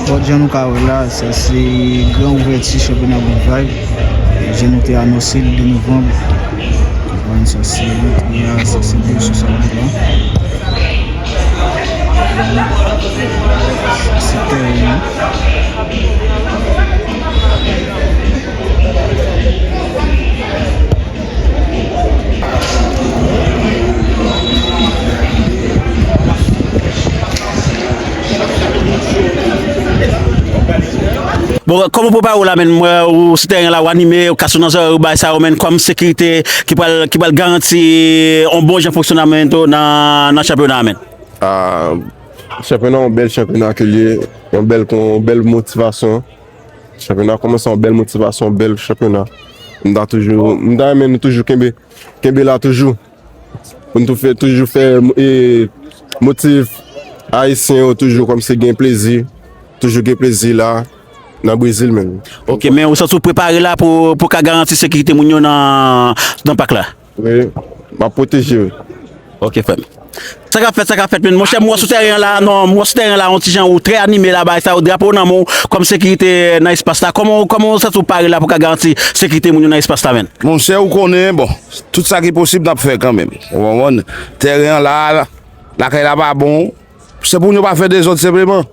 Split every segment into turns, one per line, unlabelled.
Bon, Jean là, ça c'est grand ouverture championnat Bourgogne. J'ai noté annoncé le 2 novembre. Ça c'est bien sur ça.
Bon, comment on peut pas la moi au terrain là animer au casse dans ça comme sécurité qui va garantir un bon fonctionnement dans le championnat
championnat un bel championnat que une belle motivation. Championnat commence en belle motivation, bel championnat. On toujours Kembe là toujours. On toujours faire et motive haïtien toujours comme c'est gain plaisir. Toujours gain plaisir là. Dans le Brésil même.
Ok, mais vous êtes préparé là pour garantir la sécurité dans le parc là?
Oui, je protéger.
Ok, femme. Ça qu'a fait, mais mon cher, moi, sous terrain là, on petit gens très animé là-bas, ça, au drapeau, comme sécurité dans l'espace là. Comment ça se parle là pour garantir la sécurité dans l'espace là, même?
Mon cher, vous connaissez, bon, tout ça qui est possible d'en faire quand même. Terrain là, la caille là-bas, bon, c'est pour ne pas faire des autres simplement.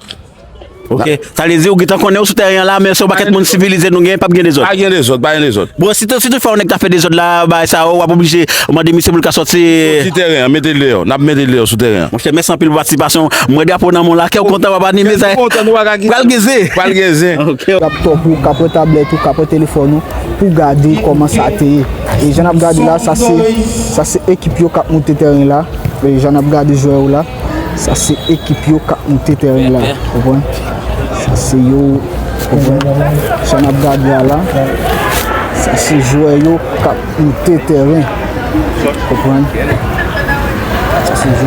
Ok, ça veut dire que vous connaissez sous terrain là, mais si vous ne monde civilisé, nous n'avons pas bien des autres.
Pas bien des autres,
Bon, si tu fais on a fait des autres là, ça on va obligé, on m'a dit monsieur pour sortir.
Sur terrain, mettez-le, on a mettez-le sur terrain.
Mon cher, merci en pile participation. Moi drapeau dans mon là, qui est content va animer ça.
Content nous va gagner.
Pas le gaiser.
OK.
Laptop ou capot tablette ou capot téléphone pour garder comment ça atterrit. Et j'en ai regardé là, ça c'est équipe qui a monté terrain là. Et j'en ai regardé joueur là. Ça c'est équipe qui a monté terrain là. Ça c'est yo, j'en ai regardé là. Ça c'est joueur yo qui a monté terrain.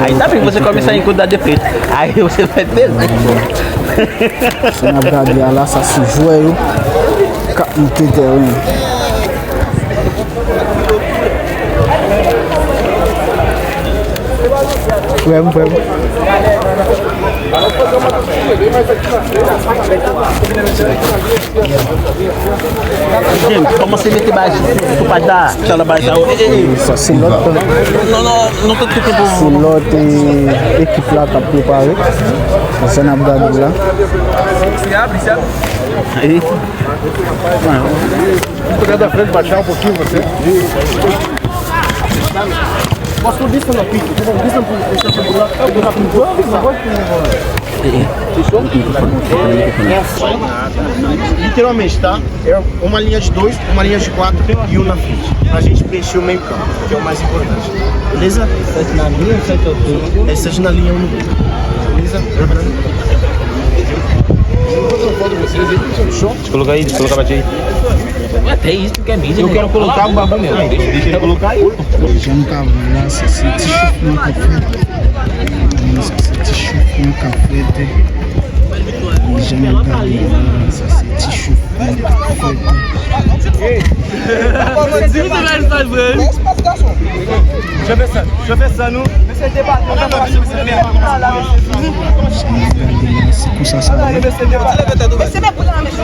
Aí tá bem, você come sem cuidar de frente. Aí você vai mesmo.
J'en ai regardé là, ça c'est joueur yo qui a monté terrain. Vamos.
Comment c'est mettre base pour pas dar aquela base
Ça c'est l'autre.
não tô tudo
C'est l'autre équipe là qui a préparé. C'est un abdad là.
aí.
Pegar da frente, baixar um pouquinho você.
Posso dizer no pico,
Literalmente, tá? É uma linha de 2, uma linha de 4 e um na frente. Pra gente preencher o meio campo, que é o mais importante. Beleza? 7 na linha, 7 ao todo. É 7 na linha, 1 no meio. Beleza? Show?
Coloca aí, coloca pra ti aí.
Até isso que é mídia.
Eu quero colocar o bagulho meu. Deixa ele colocar aí.
J'ai un cavale là, ça c'est t-shirt dans le café. Ça c'est t-shirt dans le café. J'ai un cavale là, ça c'est t-shirt dans le café.
Je fais ça, nous.
C'est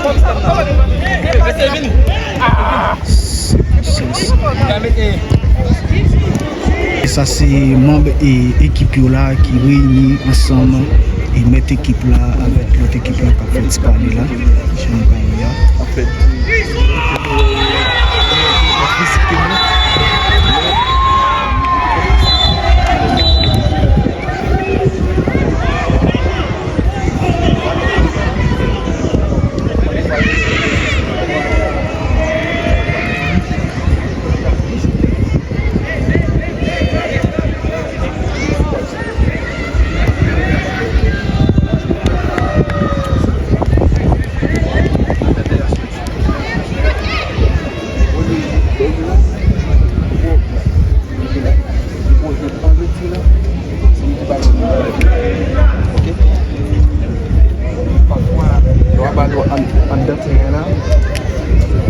comme ça va. Ça c'est membres et équipe là qui réunissent ensemble et mettent équipe là avec l'autre équipe là qui a fait parler là. En fait.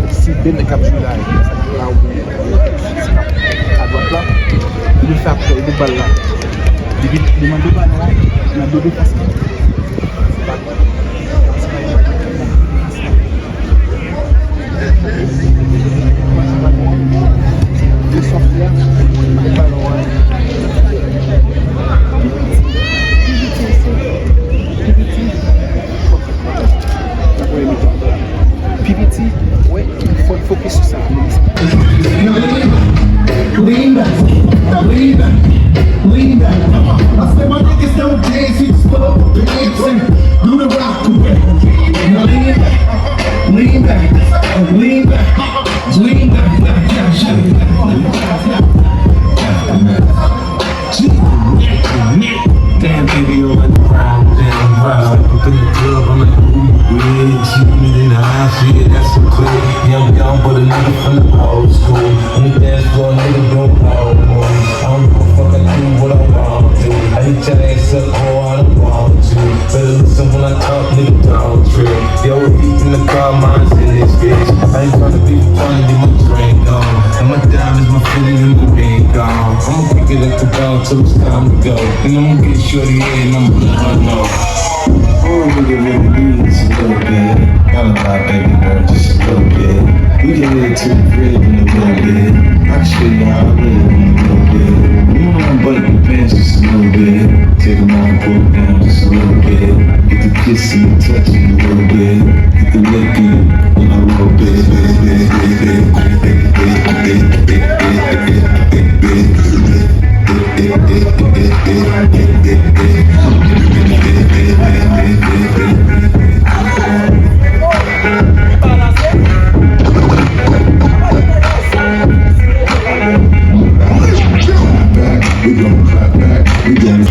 Si Ben cap jouer là, à droite là, il fait après deux balles là. Il demande deux balles là, il a deux passes.
till it's time to go. And I'ma get shorty in and I'ma let her know. All a nigga really needs is a little bit. Not a lot, baby girl, just a little bit. We can head to the crib in a little bit. I can show you how I live in a little bit. You know I'm butting your pants just a little bit. Take them out and pull them down just a little bit. Get the kiss and the touch in a little bit. Get the lick in a little bit. We gon' clap back, we gon'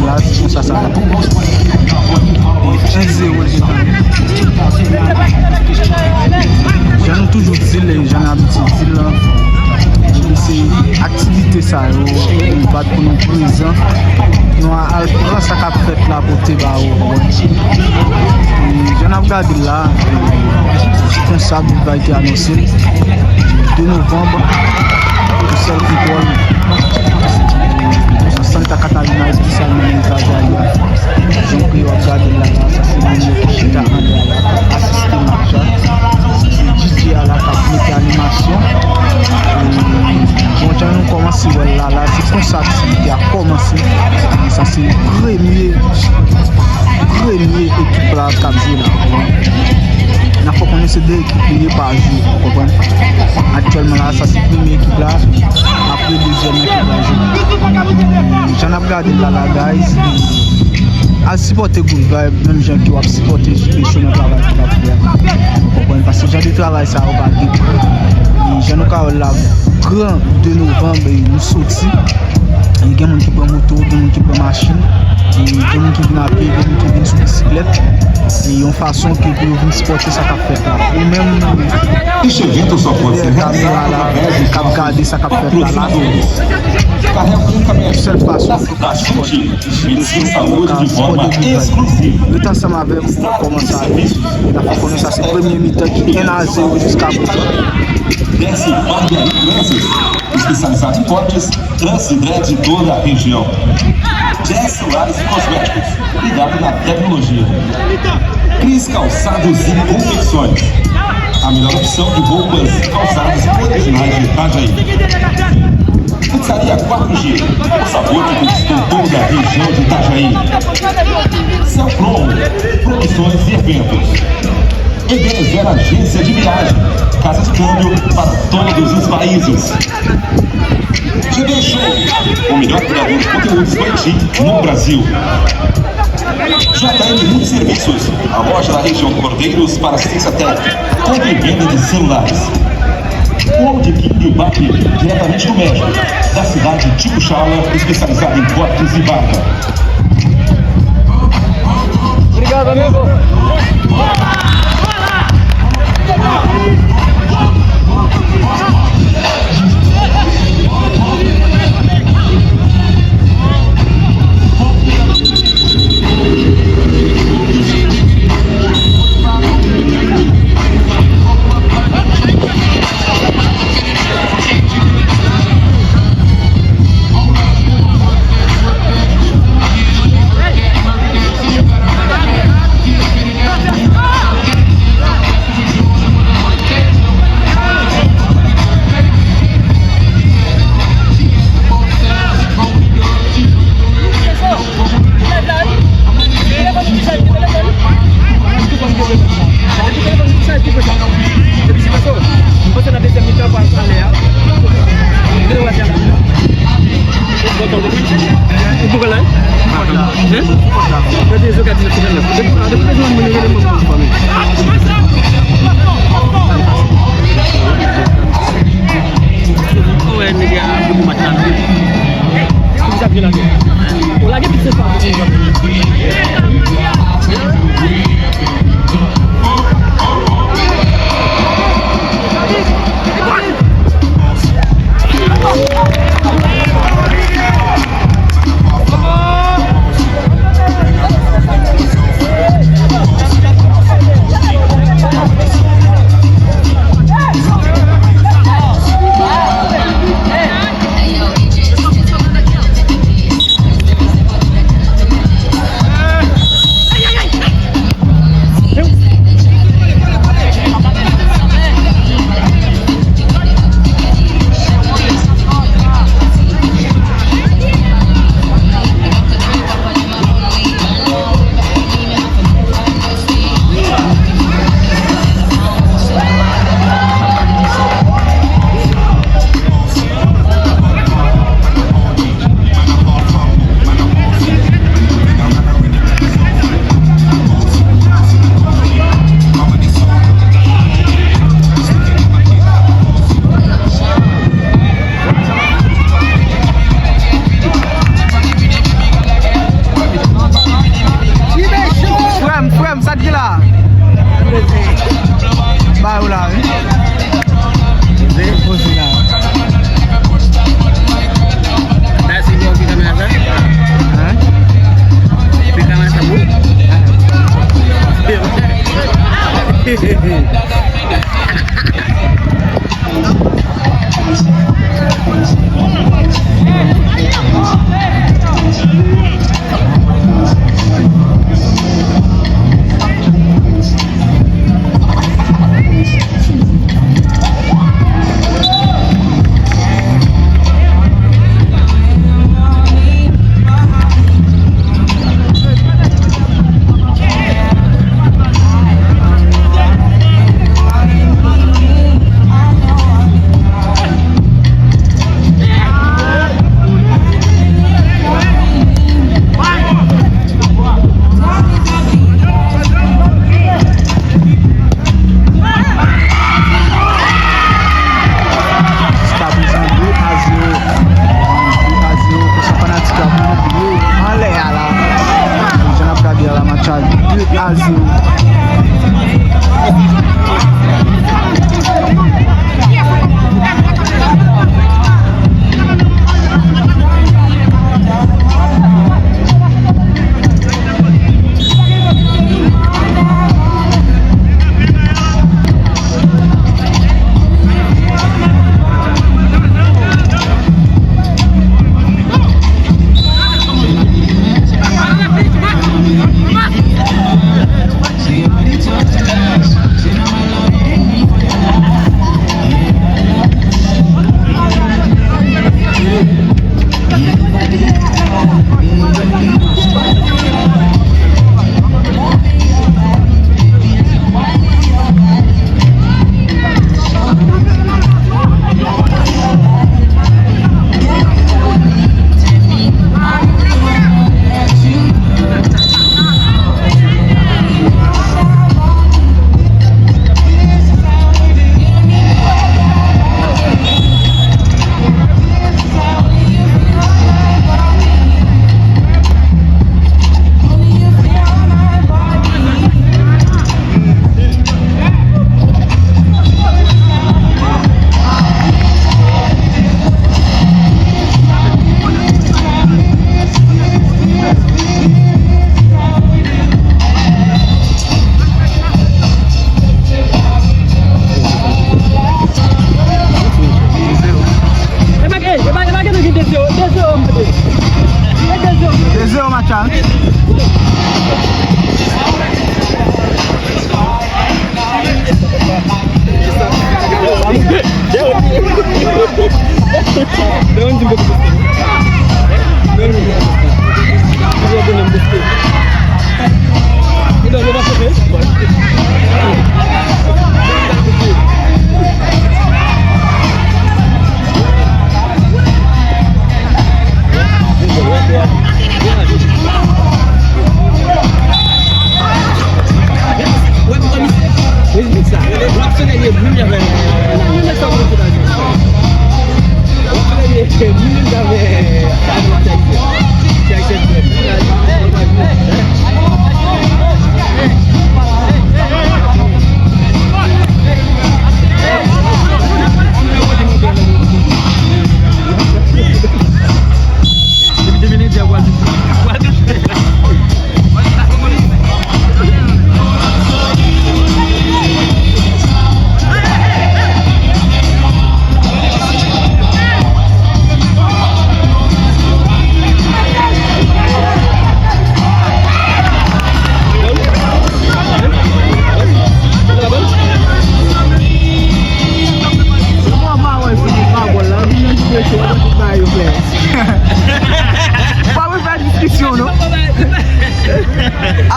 là, c'est ça. 1-0 j'en toujours dit, j'en ai habitué là. C'est activité ça, on va pour nous présent. Nous allons ça qu'a fait là pour te j'en ai regardé là, responsable va être annoncé 2 novembre, pour celle qui Santa Catarina spécialement donc il va regarder là, ça c'est une qui est assister marché, à la capacité d'animation. Bon, on commence là, c'est comme ça qui a commencé. Ça c'est le premier équipe là qui a joué là. Il faut qu'on ait ces 2 équipes par jour. Actuellement là, ça c'est la première équipe là. Après deuxième équipe là. J'en ai regardé là, guys. À supporter good vibe, même gens qui vont supporter le travail qui va faire. Parce que j'ai du travail ça va dire. J'ai nous là grand 2 novembre nous sorti. Il y a des gens qui prennent moto, des gens qui prennent machine, des gens qui viennent à pied, des gens qui viennent sur bicyclette. Et il y a une façon que vous venir supporter ça qu'a fait là. Ou même
Este evento só pode ser realizado
regarder ça qu'a fait là.
Carrega unicamente
Seule façon
da cidade de Cotia. Medicina e saúde de forma exclusiva.
le temps ça m'avait commencé à aller. Il a fait connaître ça, c'est le premier mi-temps qui est à 0 jusqu'à présent.
Desce Barbearia Trances, especializado em cortes, trança e dread de toda a região. Jazz Celulares e Cosméticos, ligado na tecnologia. Cris Calçados e Confecções, a melhor opção de roupas e calçados originais de Itajaí. Pizzaria 4G, o sabor que conquistou toda a região de Itajaí. Céu Promo, produções e eventos. EB0 Agência de Viagem, casa de câmbio para todos os países. GB Show, o melhor criador de conteúdos infantil no Brasil. JM Multiserviços, a loja da região Cordeiros para assistência técnica, compra e venda de celulares. Old King Bap, diretamente do México, da cidade de Ticuchala, especializado em cortes e barba.
Obrigado, amigo. public as you.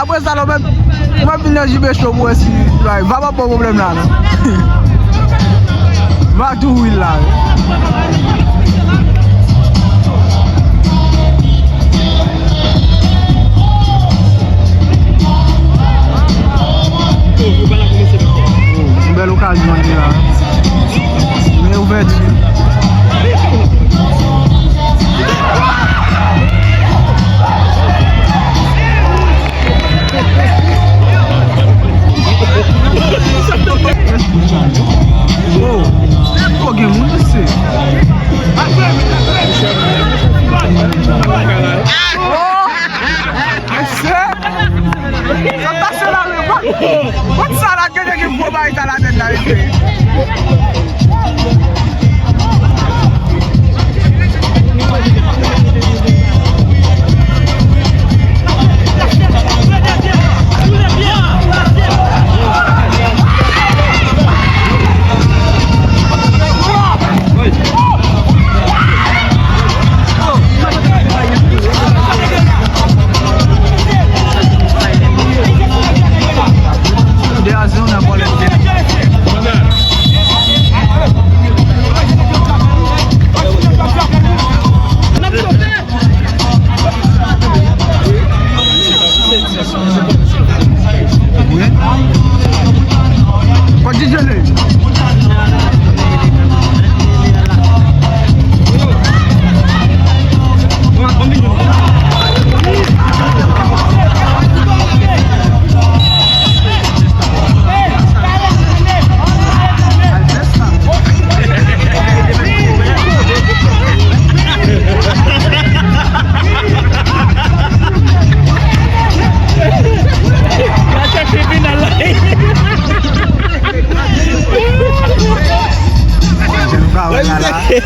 Apre sa nou mwen bin nan jibe show mwen si, va pa pou problem la nou. Va tou wil la. Bel okasyon di la. Men ouverti. Oh, que muito esse. What's that? I get more by that.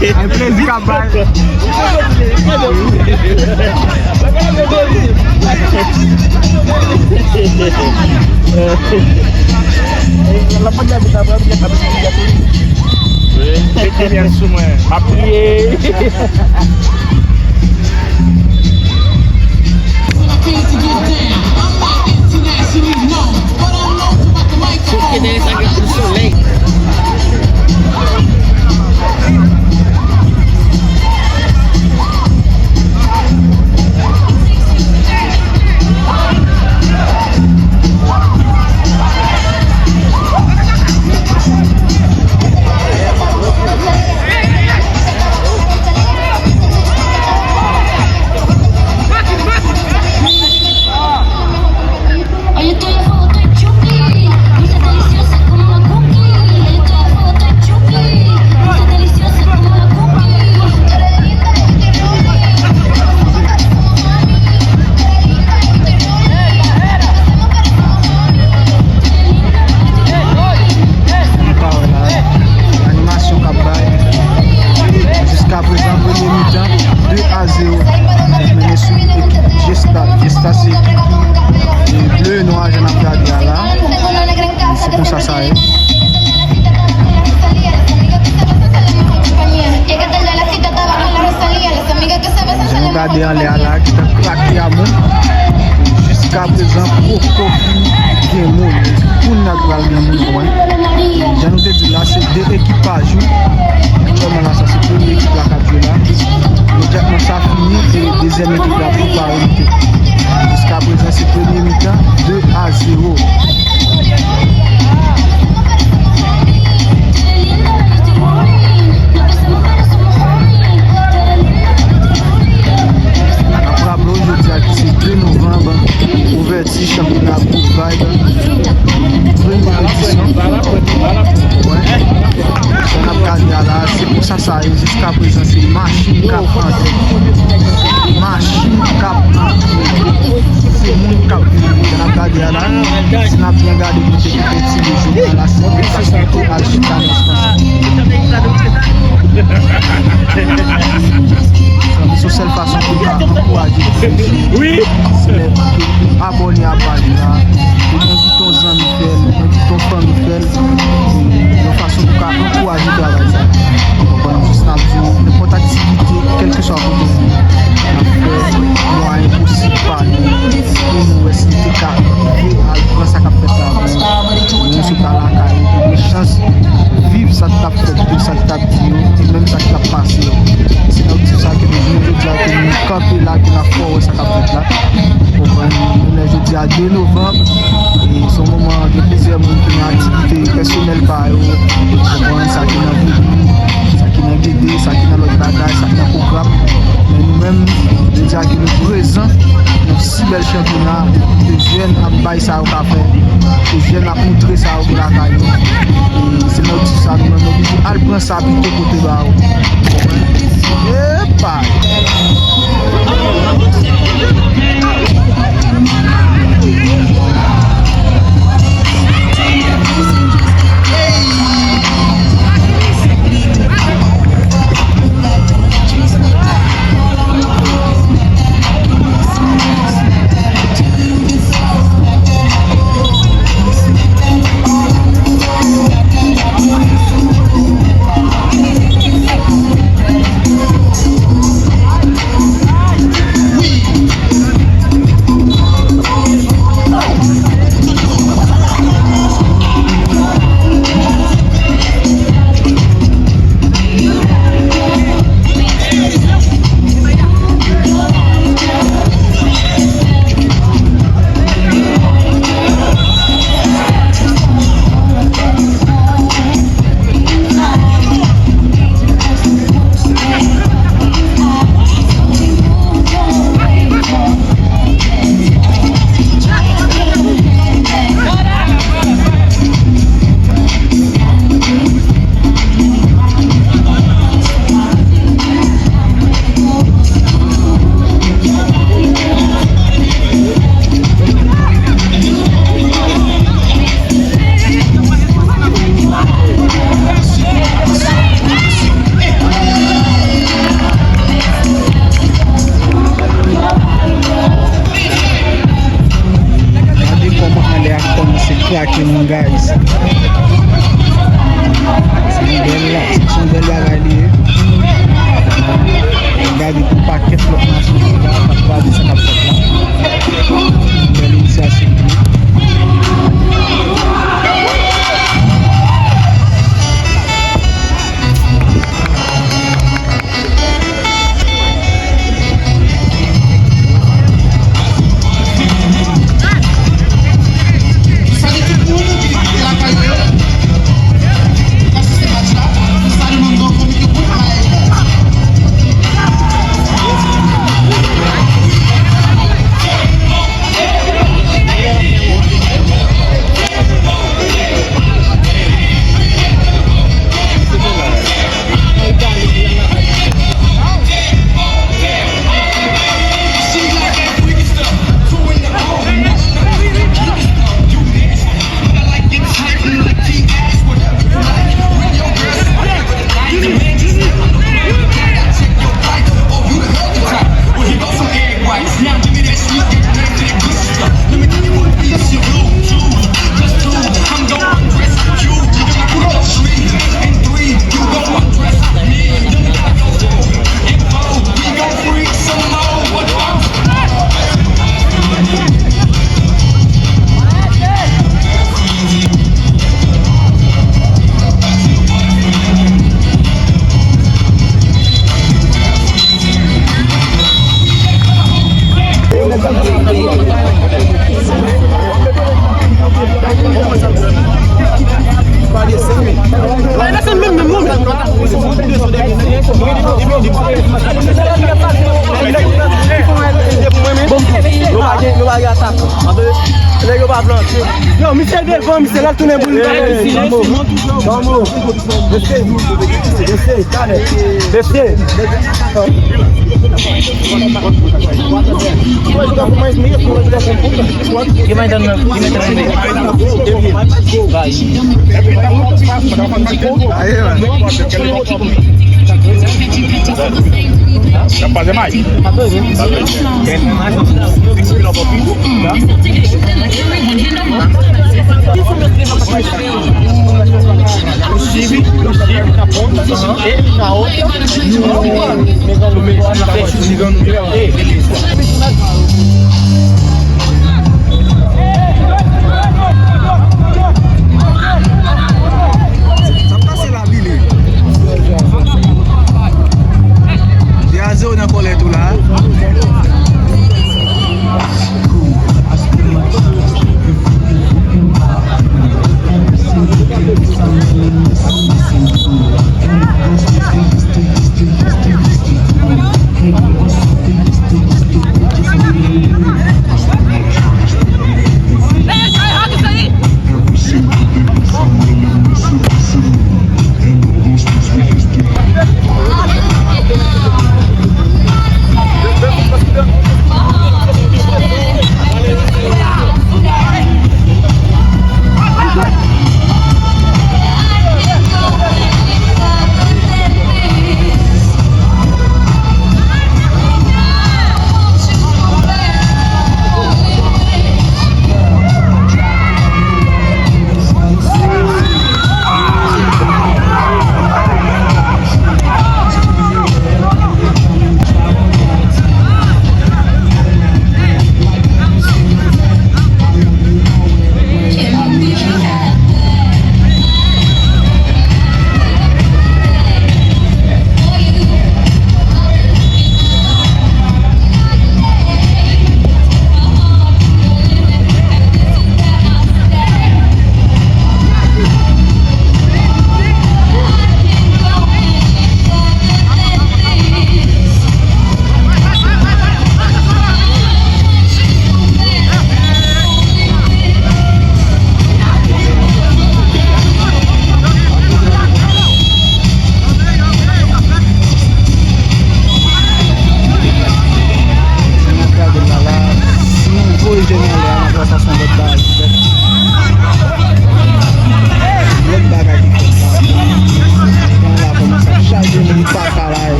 Ay plezi kabay.
Oye, tu foto es chuki, dulce deliciosa como una cookie. Oye, tu foto es chuki, dulce deliciosa como una cookie. Tú eres linda y te rubi, como mami. Tú eres linda y te rubi, como mami.
Animasyon kabay. Jiska prezant premier mi-tan 2-0. Mene sou ekip Gesta se bleu noir jan ap gade ya la. Se kon sa sa e. Jan gade an le ala ki ta kraki a moun. Jiska prezant pou kofi gen moun. Pou natural gen moun. Jan nou te di la se de ekipaj yo. Koman la sa se premier ekip la kap yo la. Immédiatement ça fini et deuxième équipe la préparé. Jusqu'à présent c'est premier mi-temps 2-0. Après aujourd'hui c'est 2 novembre, ouverture championnat Groupe Vibe. Première édition. Ouais. On a gagné là, c'est pour ça ça jusqu'à présent c'est machine cap machine cap c'est mon cap on a gagné là si on a bien gardé pour ce petit jeu là c'est ça tout à c'est seule façon pour encourager oui abonner à page là pour ton amis faire pour ton famille faire de façon pour encourager travail ça n'importe activité quelle que soit votre vie on a impossible par nous essayer de faire ça qu'a fait là nous sommes dans la carrière de chance vivre ça t'a fait ça t'a dit même ça t'a passé c'est ça que nous dire que nous camper là qui n'a pas ça qu'a fait là je dis à 2 novembre et son moment de plaisir pour une activité personnelle par ça qui n'a ça qui n'a guidé, ça qui n'a l'autre bagage, ça qui n'a programme. Mais nous-mêmes, je dis que le présent, nous si bel championnat, les jeunes à bailler ça au café, les jeunes à montrer ça au café. Et c'est notre ça, nous-mêmes, nous allons prendre ça plutôt côté bas. Et pas. débarquer mon gars ici. C'est une belle bagaille liée. Regardez tout paquet de l'autre machine là, pas de ça comme ça. Une belle initiation.
Non, Michel Delvaux, Michel là, tout le monde.
Fazer mais?
O Steve na ponta, ele na outra, no meio, na frente, ligando no meio.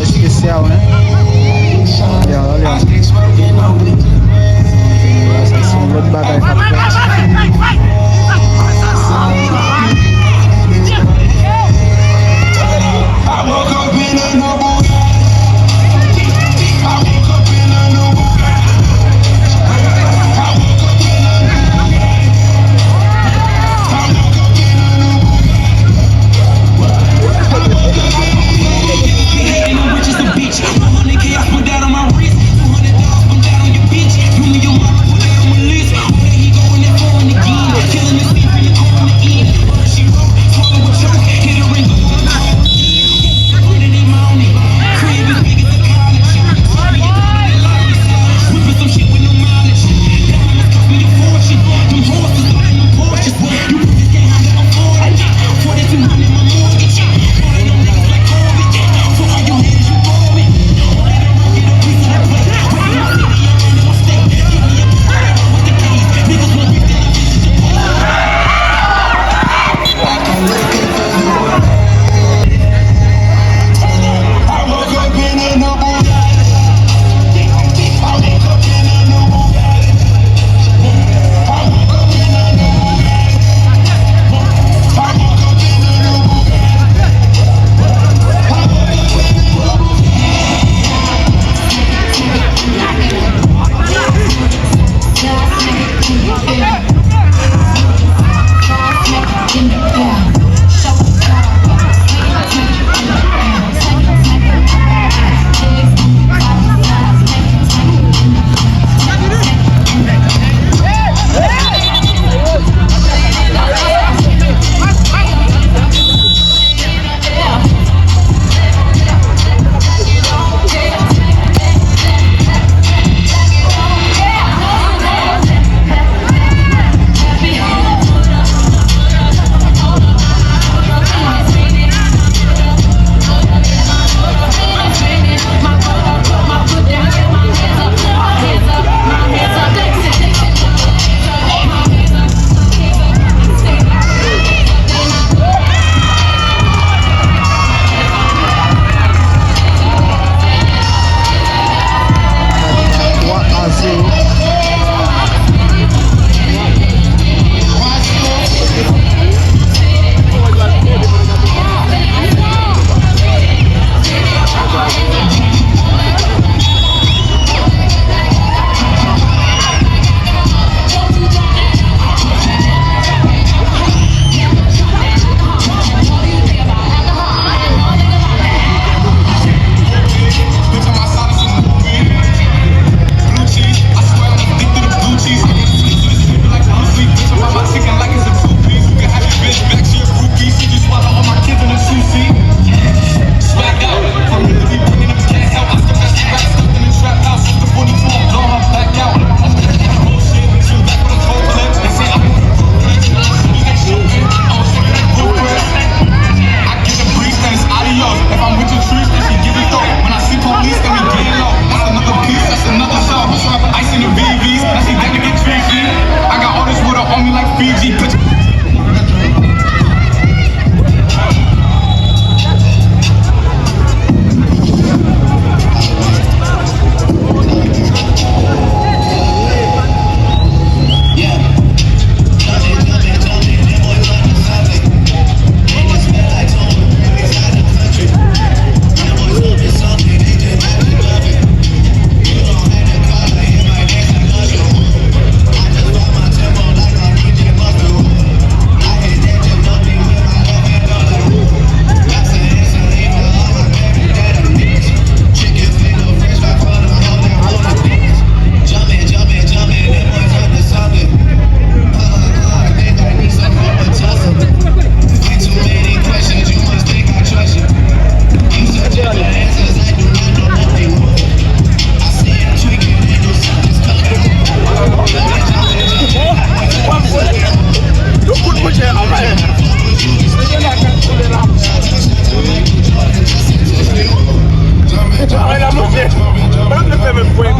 Especial, né? ya. Son lot bagay kap fet.
Para que você me puede.